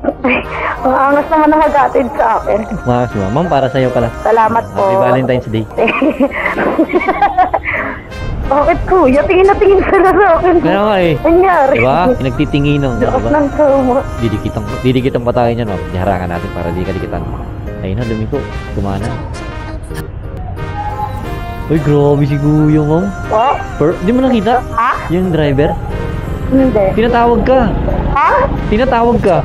Ang angas naman na magatid sa akin. Makas mo. Ma'am, para sa'yo pala. Salamat po. Happy Valentine's Day. Bakit kuya? Tingin na tingin ka na sa akin. Kaya nga eh. Nangyari. Diba? Pinagtitinginan. Lakas ng trauma. Didikitang pa tayo niyan, ma'am. Harangan natin para di kadikitan. Ayun na, lumiko. Kumana. Uy, grabe si Kuya, ma'am. Di mo nakita? Ha? Yung driver? Hindi. Tinatawag ka. Ha? Tinatawag ka.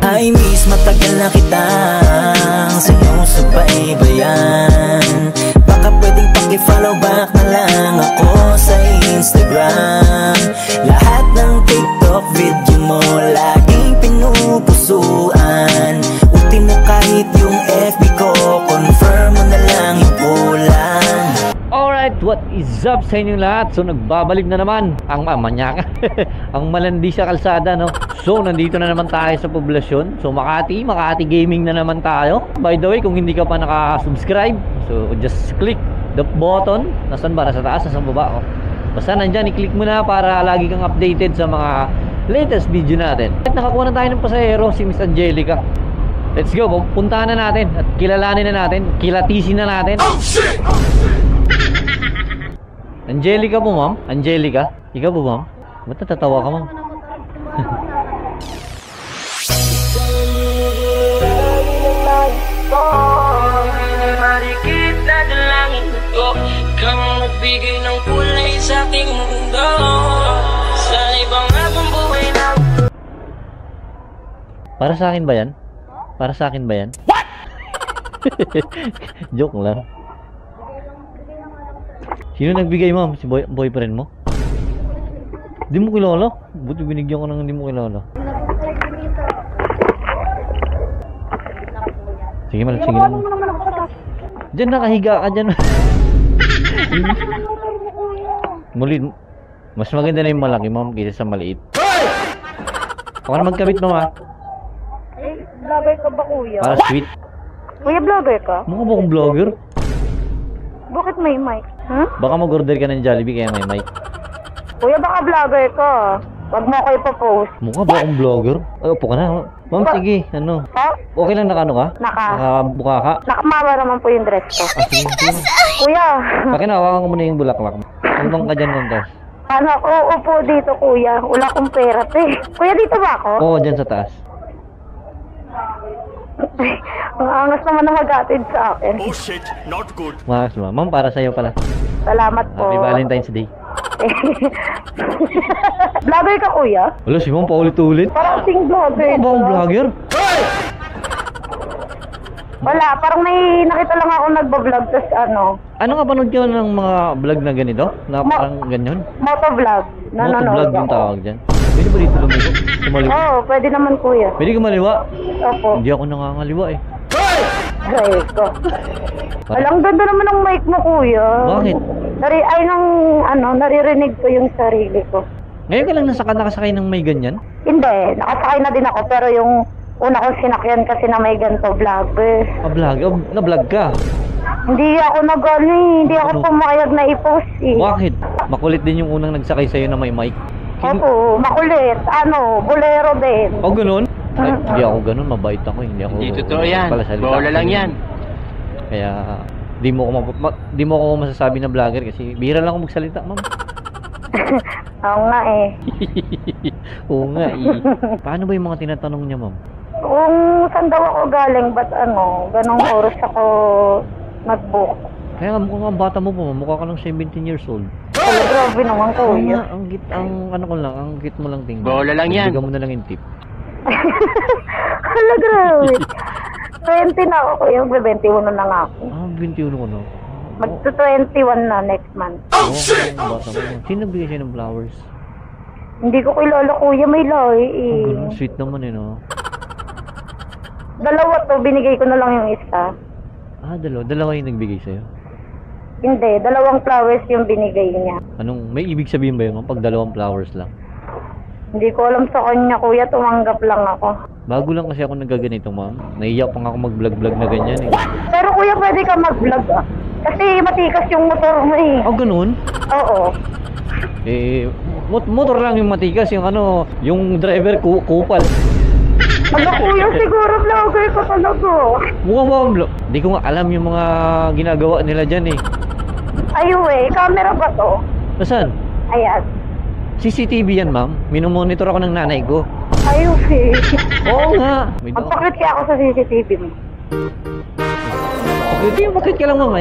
Ay miss, matagal na kitang sinusubaybayan. Baka pwedeng paki-follow back na lang ako sa Instagram. Lahat ng TikTok video mo laging pinupusuan. Ulti mo kahit yung FB ko, confirm mo na lang yung kulang. Alright, what is up sa inyong lahat? So nagbabalik na naman ang manyaka ang malandi sa kalsada, no? So nandito na naman tayo sa poblasyon. So Makati Gaming na naman tayo. By the way, kung hindi ka pa nakaka-subscribe, so just click the button. Nasaan ba? Nasa taas, nasa baba? Oh. Basta nandyan, i-click mo na para lagi kang updated sa mga latest video natin. At nakakuha na tayo ng pasahero, si Miss Angelica. Let's go, puntahan na natin at kilalanin na natin, kilatisin na natin. Oh shit! Oh shit! Angelica po, ma'am? Angelica? Ikaw po, ma'am? Ba't natatawa ka, ma'am? Marikit na dalangin ko, kang magbigay ng kulay sa aking mundo. Sa ibang abang buhay na. Para sa akin ba yan? Para sa akin ba yan? What? Joke lang. Sino nagbigay, ma'am? Si boyfriend mo? Di mo kilala? Buti binigyan ko ng hindi mo kilala. Sige mal, sige lang. Diyan nakahiga ka dyan. Muli, mas maganda na yung malaki, ma'am, kaysa sa maliit. Baka na magkabit mo, ma. Vlogger ka ba, kuya? Para sweet. Kuya, vlogger ka? Mukha ba akong vlogger? Bakit may mic? Huh? Baka mag-order ka ng Jollibee kaya may mic. Kuya, baka vlogger ka. Wag mo ko ipopost. Mukha ba akong vlogger? Ay, upo ka na. Ma'am, sige, ano? Ha? Okay lang nakano ka? Nakabuka ka? Nakamama naman po yung dress ko. Sige. Kuya. Pakinawakan ko muna yung bulaklak. Tumbang ka dyan, ma'am, tas. Ano, uupo dito, kuya. Wala akong pera, Kuya, dito ba ako? Oo, dyan sa taas. Ang angas naman na magatid sa akin. Oh shit, not good. Makas mo. Ma'am, para sa'yo pala. Salamat po. Happy Valentine's Day. Vlogger ka, kuya? Wala, si ma'am paulit-ulit. Parang sing vlogger. Ano ba akong vlogger? Wala, parang may nakita lang ako nagbablog, tas ano. Ano nga panood ka ng mga vlog na ganito? Na parang ganyan? Motovlog. Motovlog yung tawag dyan. Pwede ba dito lumiko? Kumaliwa? Oo, pwede naman, kuya. Pwede kumaliwa? Opo. Hindi ako nangangaliwa eh. Gray ko. Alang ganda naman ng mic mo, kuya. Bakit? Naririnig ko yung sarili ko. Ngayon ka lang nakasakay ng may ganyan? Hindi, nakasakay na din ako, pero yung una kong sinakyan kasi na may ganito vlogger. Vlog? Na-vlog ka? Hindi ako hindi ako pumayag na i-post eh. Bakit? Makulit din yung unang nagsakay sa'yo na may mic. Opo, makulit. Bolero din. O ganun? Ay, hindi ako ganun, mabait ako. Hindi totoo yan. Bola lang yan. Kaya di mo ako masasabi na vlogger kasi bihira lang ako magsalita, ma'am. Oo nga eh. Oo nga eh. Paano ba yung mga tinatanong niya, ma'am? Kung saan daw ako galing, ba't ganong oras ako nag-book. Kaya nga mukhang ang bata mo po, mukha ka lang 17 years old. Hala, grabe naman, kuya. Ang kit mo lang tingnan. Bola lang yan. Bigyan mo na lang yung tip. Hala, grabe. 20 na ako, kuya. Magbe-21 na nga ako. 21 ko na. Magto-21 na next month. Oh shit! Sino nagbigay sa'yo ng flowers? Hindi ko kilala, kuya. May lahi eh. Ganun, sweet naman eh, no? Dalawa to, binigay ko na lang yung isa. Dalawa yung nagbigay sa'yo? Hindi, 2 flowers yung binigay niya. May ibig sabihin ba yun, pag 2 flowers lang? Hindi ko alam sa kanya, kuya. Tumanggap lang ako. Bago lang kasi ako nagaganito, ma'am. Naiiyak pa nga ako mag-vlog-vlog na ganyan eh. Pero kuya, pwede ka mag-vlog ah. Kasi matikas yung motor mo eh. Ganun? Oo. Motor lang yung matikas, yung driver kupal. Ano kuya, siguro vlogger ko talaga. Mukhang ma'am, di ko nga alam yung mga ginagawa nila dyan eh. Ayun camera ba to? Nasaan? Ayan. CCTV yan ma'am. Minomonitor ako ng nanay ko. Ayun Oo nga. May Ang pakit kaya ako sa CCTV mo. Okay, bakit ka lang ma'am?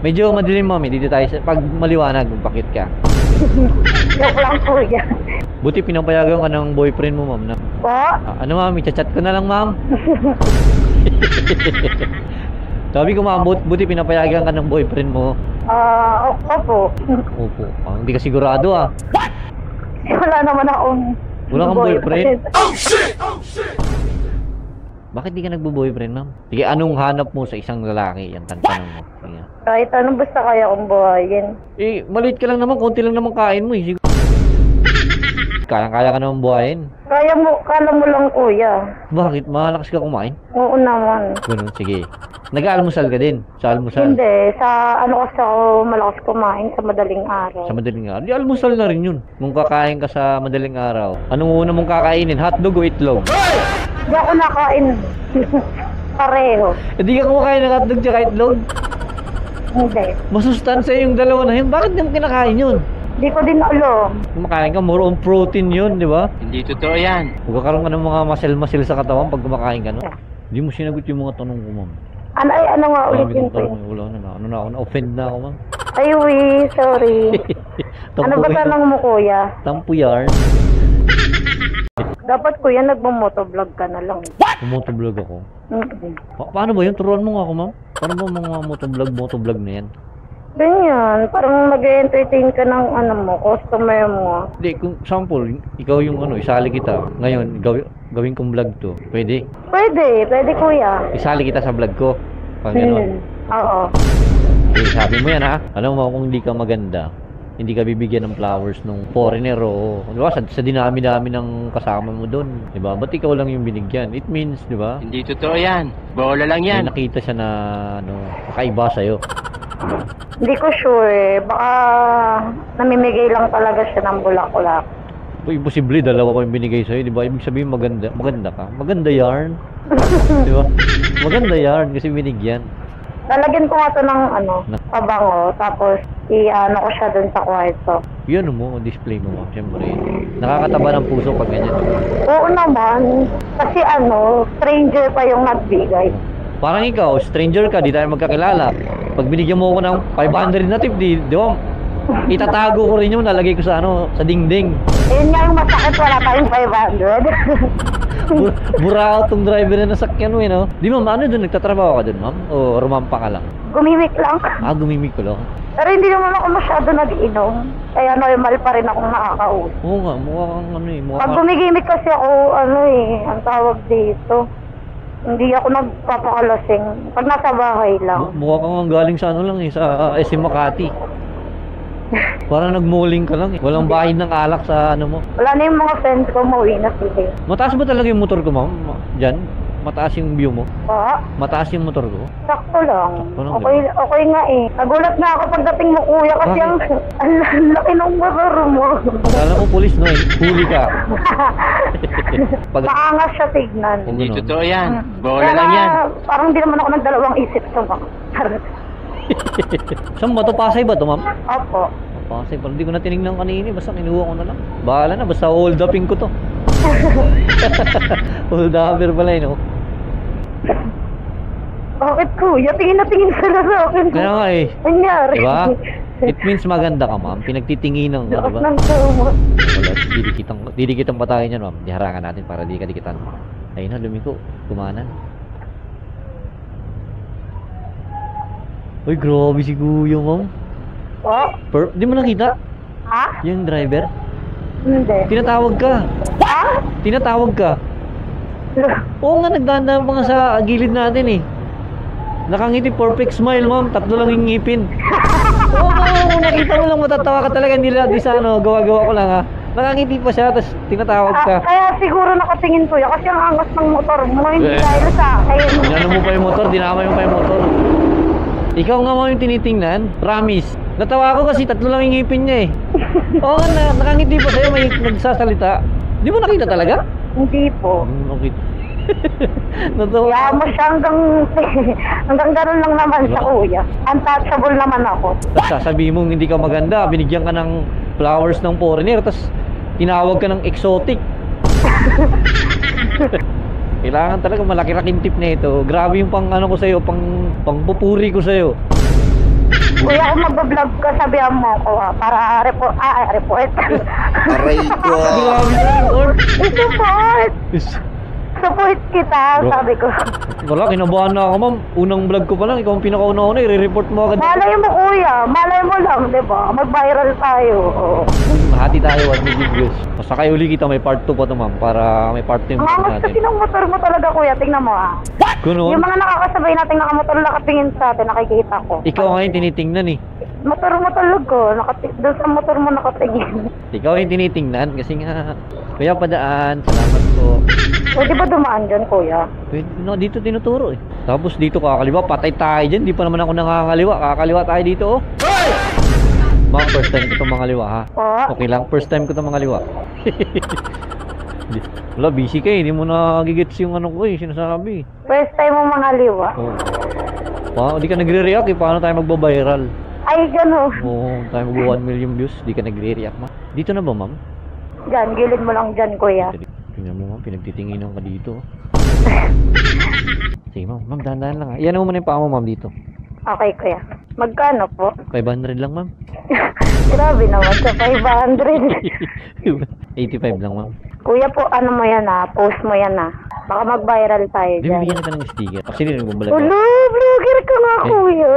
Medyo madilim ma'am. Dito tayo pag maliwanag, bakit ka? Joke lang kuya. Buti pinapayagan ka ng boyfriend mo ma'am na. Po? Ano ma'am, i-chat ko na lang ma'am. Sabi ko ma'am, buti pinapayagan ka ng boyfriend mo. Opo. Opo. Hindi ka sigurado ah. Wala naman akong Wala kang boyfriend? Oh shit! Bakit di ka nagbo-boyfriend ma'am? Sige, anong hanap mo sa isang lalaki? Yan, tanong mo. Sige. Kahit anong basta kaya kong buhayin. Eh, maliit ka lang naman, konti lang naman kain mo eh. Siguro. Kaya ka naman buhayin. Kala mo lang kuya. Bakit? Malakas ka kumain? Oo naman. Ganun, sige. Nag-aalmusal ka din? Sa almusal? Hindi, sa ano kasi ako malakas kumain sa madaling araw. Sa madaling araw? Di, almusal na rin yun. Kung kakain ka sa madaling araw. Anong una mong kakainin? Hotdog o itlog? Hindi ako nakain. Pareho. Hindi ka kumakain ng hotdog tsaka itlog? Hindi. Masustansya yung dalawa na yun. Bakit di mo kinakain yun? Hindi ko din alam. Kumakain ka, more on protein yun, di ba? Hindi totoo yan. Magkakaroon ka ng mga muscle sa katawan pag kumakain ka, no? Hindi mo sinagot yung mga tanong ko, ma'am. Ano nga ulit Sabi yun kong tanong, wala na. Ano na ako? Na-offend na ako, ma'am. Ay, sorry. Ano ba tanong mo kuya? Tampo yarn. Dapat kuya nagmo-motovlog ka na lang. Motovlog ako. Mm-mm. Paano ba yun? Turuan mo nga ako, ma'am. Paano ba mga motovlog na yan? Ganyan, parang mag-entertain ka ng customer mo. Hindi, kung sample, ikaw yung isali kita. Ngayon, gawin kong vlog to. Pwede? Pwede kuya. Isali kita sa vlog ko. Pag gano'n. Oo. Eh, sabi mo yan ha. Alam mo kung hindi ka maganda, hindi ka bibigyan ng flowers nung foreigner o di ba? Sa dinami-dami ng kasama mo doon. Di ba? Ba't ikaw lang yung binigyan? It means, di ba? Hindi totoo yan. Bola lang yan. May nakita siya na kakaiba sa'yo. Hindi ko sure. Baka namimigay lang talaga siya ng bulak-bulak. Imposible, dalawa ko yung binigay sa'yo, di ba? Ibig sabihin maganda ka. Maganda yarn. Di ba? Maganda yarn kasi binigyan. Lalagyan ko nga ito ng pabango. Tapos ko siya dun sa kwarto. Yun mo, display mo, siyempre. Nakakataba ng puso pag ganyan. Oo naman. Kasi stranger pa yung nagbigay. Parang ikaw, stranger ka, di tayo magkakilala. Pag binigyan mo ako ng 500 na tip, di ba? Itatago ko rin yun, nalagay ko sa sa dingding. Yun nga yung masakit, wala tayong 500. Burao tong driver na nasakyan mo, no? Di ma'am, doon, nagtatrabaho ka doon, ma'am? O rumampa ka lang? Gumimik lang. Gumimik ko lang. Pero hindi naman ako masyado nag-inom. Kaya normal pa rin akong nakakausap. Oo nga, mukha kang Pag gumigimik kasi ako, ang tawag dito. Hindi ako nagpapakalasing. Pag nasa bahay lang. Mukha kang galing sa sa SM Makati. Parang nagmuling ka lang eh. Walang bahid ng alak sa mo. Wala na yung mga friends ko, mauwi na sila. Mataas ba talaga yung motor ko, ma'am? Diyan? Mataas yung view mo? Pa? Mataas yung motor ko? Sakto lang. Sakto lang, Okay nga eh. Nagulat na ako pagdating mo kuya kasi ang laki ng motor mo. Kala mo pulis, no? Huli ka. Maangas siya tignan. Hindi totoo yan. Bola lang yan. Parang di naman ako nagdalawang isip sa mga. Saan ba to? Pasay ba to, ma'am? Opo. Pasay, parang hindi ko na tinignan kanina. Basta kinuha ko na lang. Bahala na, basta hold upin ko to. Hold upper pala yun, no? Bakit kuya? Tingin na tingin sila sa akin. Kaya nga eh. Anyari. Diba? It means maganda ka, ma'am. Pinagtitinginan ka, diba? Ng tumo. Wala, didikitang patayin yan, ma'am. Diharangan natin para di ka dikitan. Ayun na, lumiko. Kumanan. Uy, grabe si Kuya, ma'am. Di mo nakita? Ha? Yung driver? Hindi. Tinatawag ka. Ha? Tinatawag ka. Oo nga, nagdaan pa nga sa gilid natin eh. Nakangiti, perfect smile, ma'am. 3 lang yung ngipin. Oo nga, kung nakita mo lang matatawa ka talaga. Hindi sa gawa-gawa ko lang ha. Nakangiti pa siya, tapos tinatawag ka. Kaya siguro nakatingin kuya kasi ang angas ng motor mo. Hindi dahil sa akin. Dinano mo pa yung motor, dinamay mo pa yung motor. Ikaw nga mo yung tinitingnan, promise. Natawa ako kasi 3 lang yung ngipin niya eh. Oo nga, nakangiti pa sa'yo, may nagsasalita. Di mo nakita talaga? Hindi po. Okay. Natawa. Kaya mo siya hanggang ganun lang naman sa kuya. Untouchable naman ako. Tapos sasabihin mong hindi ka maganda, binigyan ka ng flowers ng foreigner, tapos tinawag ka ng exotic. Kailangan talaga malaki-laking tip na ito. Grabe yung pang ano ko sa'yo, pang pupuri ko sa'yo. Kuya, kung mag-vlog ka, sabihan mo ako para report. Aray ko. Grabe na yun. Support! Support kita, Bro. sabi ko. Wala, kinabahan na ako, ma'am. Unang vlog ko pa lang, ikaw ang pinakauna-una, i-report mo agad. Malay mo kuya, malay mo lang, di ba? Mag-viral tayo. Hati tayo, 1 million views. Basta kayo uli kita, may part 2 pa to, ma'am, para may part 2 yung vlog Angas natin. kasi ng motor mo talaga kuya, tingnan mo Ganun? Yung mga nakakasabay natin nakamotor nakatingin sa atin, nakikita ko. Ikaw nga yung tinitingnan eh. Motor mo talaga, doon sa motor mo nakatingin. Ikaw yung tinitingnan kasi nga, kuya padaan, salamat po. Pwede ba dumaan dyan kuya? Pwede, no, dito tinuturo eh. Tapos dito kakaliwa, patay tayo dyan, di pa naman ako nakakaliwa. Kakaliwa tayo dito oh. Ma'am, first time ko itong mangaliwa ha. Okay lang, first time ko itong mangaliwa. Wala, busy ka eh, hindi mo nagigets yung ano ko eh, sinasabi. First time mo mga liwa. Oh. Di ka nagre-react eh, paano tayo magbabiral? Ay, gano'n. Oo, tayo mag 1 million views, di ka nagre-react ma. Dito na ba ma'am? Dyan, gilid mo lang dyan kuya. Tingnan mo ma'am, pinagtitinginan ka dito. Sige ma'am, dahan-dahan lang ha. Iyan mo muna yung paa mo ma'am dito. Okay kuya. Magkano po? 500 lang ma'am. Grabe naman sa 500. 85 lang ma'am. Kuya po, ano mo yan post mo yan Baka mag-viral tayo dyan. Bibigyan kita ng sticker. Actually, nagbabalag ako. Ulo, vlogger ka nga kuya.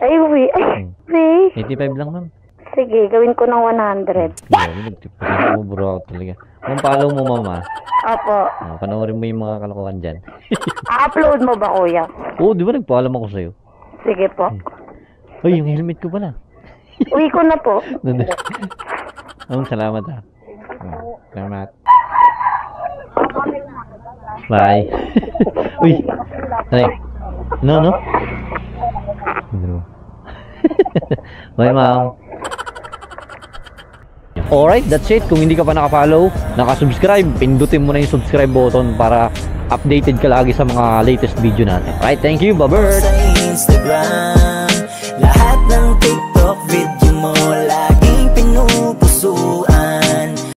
Ay, wait. Ay, wait. 85 lang ma'am. Sige, gawin ko ng 100. Grabe, nagtipunin mo bro ako talaga. Ma'am, follow mo ma'am ha. Opo. Panoorin mo yung mga kalokohan dyan. A-upload mo ba kuya? Oo, di ba nagpaalam ako sa'yo? Sige po. Uy, yung helmet ko pala. Uwi ko na po. Ma'am, salamat ha. Salamat. Bye. Uy. Ay. No. Bye, ma'am. Alright, that's it. Kung hindi ka pa nakapollow, nakasubscribe, pindutin mo na yung subscribe button para updated ka lagi sa mga latest video natin. Alright, thank you, Babert! Sa Instagram, lahat ng TikTok video